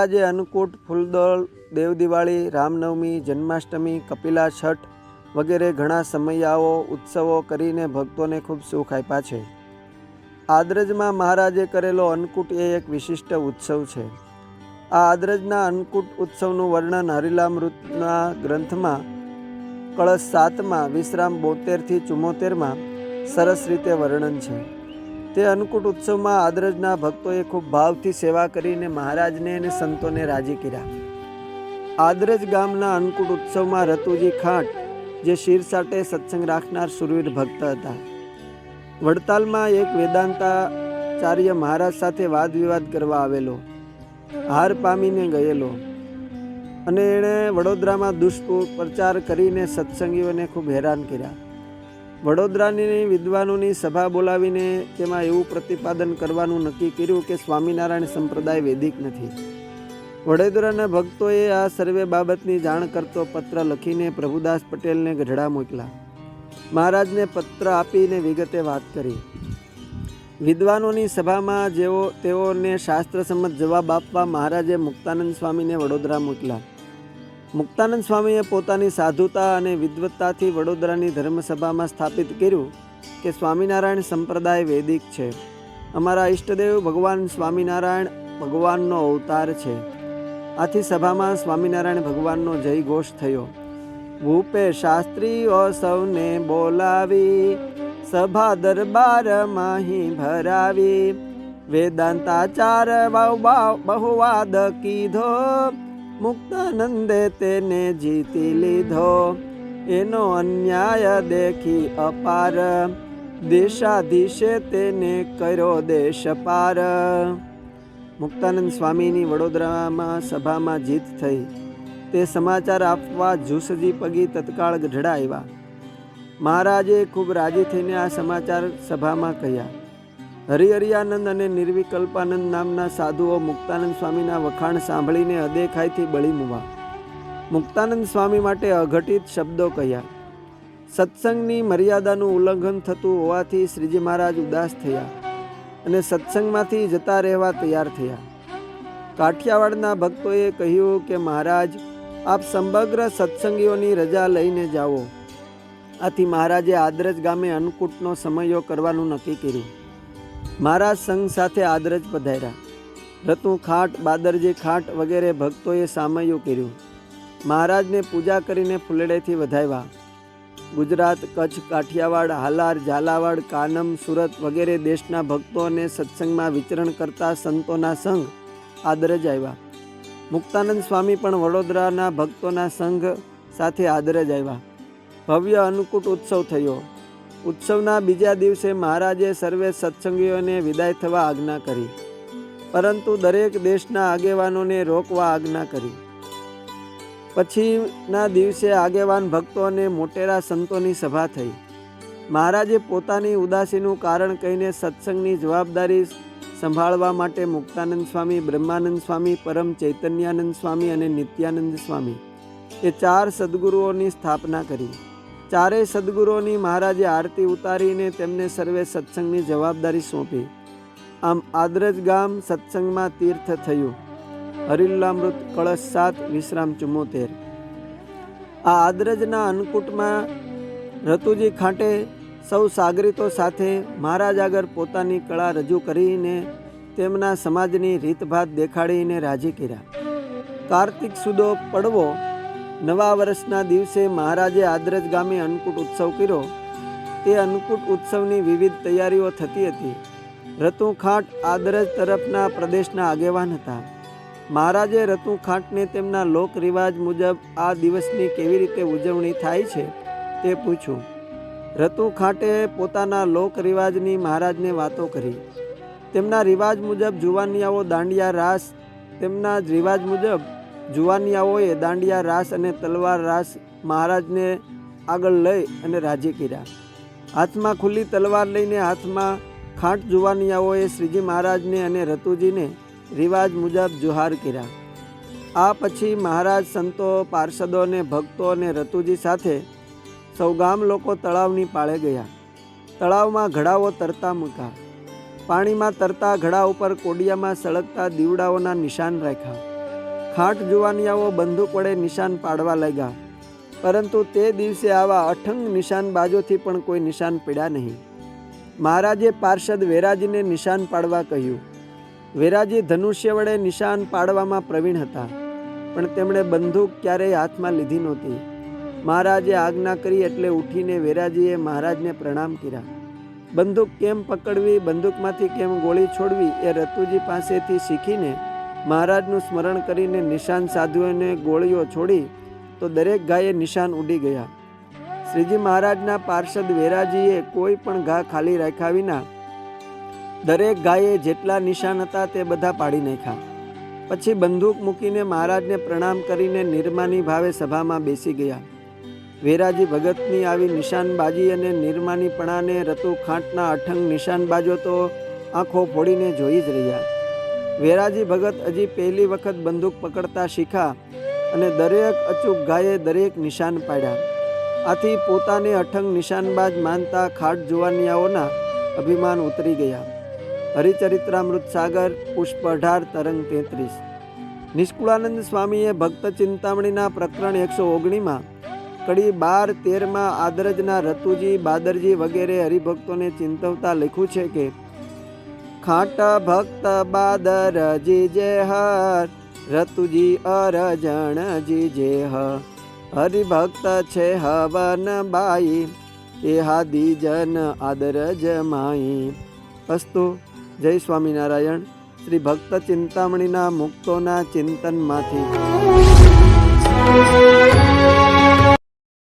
મહારાજે અન્નકૂટ, ફૂલદોલ, દેવદિવાળી, રામનવમી, જન્માષ્ટમી, કપિલા છઠ વગેરે ઘણા સમયાઓ ઉત્સવો કરીને ભક્તોને ખૂબ સુખ આપ્યા છે. આદ્રજમાં મહારાજે કરેલો અન્નકૂટ એ એક વિશિષ્ટ ઉત્સવ છે. આ આદ્રજના અન્નકૂટ ઉત્સવનું વર્ણન હરિલામૃતના ગ્રંથમાં કળશ 7માં વિશ્રામ 72-74માં સરસ રીતે વર્ણન છે. તે અન્નકૂટ ઉત્સવમાં આદ્રજના ભક્તોએ ખૂબ ભાવથી સેવા કરીને મહારાજને અને સંતોને રાજી કર્યા. આદ્રજ ગામના અન્નકૂટ ઉત્સવમાં રતુજી ખાંટ, જે શિરસાટે સત્સંગ રાખનાર સુરવીર ભક્ત હતા, વડતાલમાં એક વેદાંતાચાર્ય મહારાજ સાથે વાદ વિવાદ કરવા આવેલો, હાર પામીને ગયેલો અને એણે વડોદરામાં દુષ્પ્રચાર કરીને સત્સંગીઓને ખૂબ હેરાન કર્યા. વડોદરાની વિદ્વાનોની સભા બોલાવીને તેમાં એવું પ્રતિપાદન કરવાનું નક્કી કર્યું કે સ્વામિનારાયણ સંપ્રદાય વૈદિક નથી. વડોદરાના ભક્તોએ આ સર્વે બાબતની જાણ કરતો પત્ર લખીને પ્રભુદાસ પટેલને ગઢડા મોકલા. મહારાજને પત્ર આપીને વિગતે વાત કરી. વિદ્વાનોની સભામાં તેઓને શાસ્ત્રસંમત જવાબ આપવા મહારાજે મુક્તાનંદ સ્વામીને વડોદરા મોકલા. મુક્તાનંદ સ્વામીએ પોતાની સાધુતા અને વિદ્વત્તાથી વડોદરાની ધર્મસભામાં સ્થાપિત કર્યું કે સ્વામિનારાયણ સંપ્રદાય વૈદિક છે. અમારા ઈષ્ટદેવ ભગવાન સ્વામિનારાયણ ભગવાનનો અવતાર છે. આથી સભામાં સ્વામિનારાયણ ભગવાનનો જય ઘોષ થયો. ભૂપે શાસ્ત્રીઓ સૌને બોલાવી, સભા દરબાર માહી ભરાવી, વેદાંતાચાર બહુવાદ કીધો, મુક્તાનંદે તેને જીતી લીધો. એનો અન્યાય દેખી અપાર, દેશાધીશે તેને કર્યો દેશ પાર. મુક્તાનંદ સ્વામીની વડોદરામાં સભામાં જીત થઈ તે સમાચાર આપવા જુસજી પગી તત્કાળ ગઢડા આવ્યા. મહારાજે ખૂબ રાજી થઈને આ સમાચાર સભામાં કહ્યા. હરિહરિયાનંદ અને નિર્વિકલ્પાનંદ નામના સાધુઓ મુક્તાનંદ સ્વામીના વખાણ સાંભળીને અદેખાઈથી બળી મૂવા. મુક્તાનંદ સ્વામી માટે અઘટિત શબ્દો કહ્યા. સત્સંગની મર્યાદાનું ઉલ્લંઘન થતું હોવાથી શ્રીજી મહારાજ ઉદાસ થયા અને સત્સંગમાંથી જતા રહેવા તૈયાર થયા. કાઠિયાવાડના ભક્તોએ કહ્યું કે મહારાજ, આપ સમગ્ર સત્સંગીઓની રજા લઈને જાઓ. આથી મહારાજે આદ્રજ ગામે અન્નકૂટનો સમયો કરવાનું નક્કી કર્યું. મહારાજ સંઘ સાથે આદ્રજ પધાર્યા. રતુ ખાંટ, બાદરજી ખાંટ વગેરે ભક્તોએ સામયું કર્યું. મહારાજને પૂજા કરીને ફૂલડેથી વધાવ્યા. ગુજરાત, કચ્છ, કાઠિયાવાડ, હાલાર, ઝાલાવાડ, કાનમ, સુરત વગેરે દેશના ભક્તો અને સત્સંગમાં વિચરણ કરતા સંતોના સંઘ આદરજ આવ્યા. મુક્તાનંદ સ્વામી પણ વડોદરાના ભક્તોના સંઘ સાથે આદરજ આવ્યા. ભવ્ય અન્નકૂટ ઉત્સવ થયો. ઉત્સવના બીજા દિવસે મહારાજે સર્વે સત્સંગીઓને વિદાય થવા આજ્ઞા કરી, પરંતુ દરેક દેશના આગેવાનોને રોકવા આજ્ઞા કરી. પછીના દિવસે આગેવાન ભક્તો અને મોટેરા સંતોની સભા થઈ. મહારાજે પોતાની ઉદાસીનું કારણ કહીને સત્સંગની જવાબદારી સંભાળવા માટે મુક્તાનંદ સ્વામી, બ્રહ્માનંદ સ્વામી, પરમ ચૈતન્યાનંદ સ્વામી અને નિત્યાનંદ સ્વામી એ 4 સદગુરુઓની સ્થાપના કરી. ચારેય સદગુરુઓની મહારાજે આરતી ઉતારીને તેમને સર્વે સત્સંગની જવાબદારી સોંપી. આમ આદ્રજ ગામ સત્સંગમાં તીર્થ થયું. હરિલામૃત કળશ 7 વિશ્રામ 74. આ આદ્રજના અન્નકૂટમાં રતુજી ખાંટે સૌ સાગરીતો સાથે મહારાજ આગળ પોતાની કળા રજૂ કરીને તેમના સમાજની રીતભાત દેખાડીને રાજી કર્યા. કાર્તિક સુદો પડવો નવા વર્ષના દિવસે મહારાજે આદ્રજ ગામે અન્નકૂટ ઉત્સવ કર્યો. તે અન્નકૂટ ઉત્સવની વિવિધ તૈયારીઓ થતી હતી. રતુ ખાંટ આદ્રજ તરફના પ્રદેશના આગેવાન હતા. મહારાજે રતુ ખાંટને તેમના લોક રિવાજ મુજબ આ દિવસની કેવી રીતે ઉજવણી થાય છે તે પૂછ્યું. રતુ ખાંટે પોતાના લોક રિવાજની મહારાજને વાતો કરી. તેમના રિવાજ મુજબ જુવાનિયાઓ દાંડિયા રાસ તેમના રિવાજ મુજબ જુવાનિયાઓએ દાંડિયા રાસ અને તલવાર રાસ મહારાજને આગળ લઈ અને રાજી કર્યા. હાથમાં ખુલ્લી તલવાર લઈને હાથમાં ખાંટ જુવાનિયાઓએ શ્રીજી મહારાજને અને રતુજીને રિવાજ મુજબ જુહાર કર્યા. આ પછી મહારાજ સંતો, પાર્ષદો અને ભક્તો અને રતુજી સાથે સૌ ગામ લોકો તળાવની પાળે ગયા. તળાવમાં ઘડાઓ તરતા મૂક્યા. પાણીમાં તરતા ઘડા ઉપર કોડિયામાં સળગતા દીવડાઓના નિશાન રાખ્યા. ખાટ જુવાનિયાઓ બંદૂક વડે નિશાન પાડવા લાગ્યા, પરંતુ તે દિવસે આવા અઠંગ નિશાનબાજોથી પણ કોઈ નિશાન પડ્યા નહીં. મહારાજે પાર્ષદ વેરાજીને નિશાન પાડવા કહ્યું. વેરાજી ધનુષ્ય વડે નિશાન પાડવામાં પ્રવીણ હતા, પણ તેમણે બંદૂક ક્યારેય હાથમાં લીધી નહોતી. મહારાજે આજ્ઞા કરી એટલે ઉઠીને વેરાજીએ મહારાજને પ્રણામ કર્યા. બંદૂક કેમ પકડવી, બંદૂકમાંથી કેમ ગોળી છોડવી એ રતુજી પાસેથી શીખીને મહારાજનું સ્મરણ કરીને નિશાન સાધ્યોને ગોળીઓ છોડી તો દરેક ગાયે નિશાન ઉડી ગયા. શ્રીજી મહારાજના પાર્ષદ વેરાજીએ કોઈ પણ ઘા ખાલી રાખ્યા વિના દરેક ગાયે જેટલા નિશાન હતા તે બધા પાડી નાખ્યા. પછી બંદૂક મૂકીને મહારાજને પ્રણામ કરીને નિર્માની ભાવે સભામાં બેસી ગયા. વેરાજી ભગતની આવી નિશાનબાજી અને નિર્માનીપણાને રતુ ખાંટના અઠંગ નિશાનબાજો તો આંખો ફોડીને જોઈ જ રહ્યા. વેરાજી ભગત હજી પહેલી વખત બંદૂક પકડતા શીખ્યા અને દરેક અચૂક ગાયે દરેક નિશાન પાડ્યા. આથી પોતાને અઠંગ નિશાનબાજ માનતા ખાટ જુવાનિયાઓના અભિમાન ઉતરી ગયા. હરિચરિત્રામૃત સાગર પુષ્પ 18 તરંગ 33. નિષ્કુળાનંદ સ્વામીએ ભક્ત ચિંતામણીના પ્રકરણ 119 કડી 12-13 આદરજના રતુજી, બાદરજી વગેરે હરિભક્તોને ચિંતવતા લખ્યું છે કે ખાટ ભક્ત બાદરજી જે હર, રતુજી અરજણજી જે હરિભક્ત છે હવન બાઈ, એ હાદીજન આદરજ માઈ. અસ્તુ. જય સ્વામિનારાયણ. શ્રી ભક્ત ચિંતામણીના મુક્તોના ચિંતનમાંથી.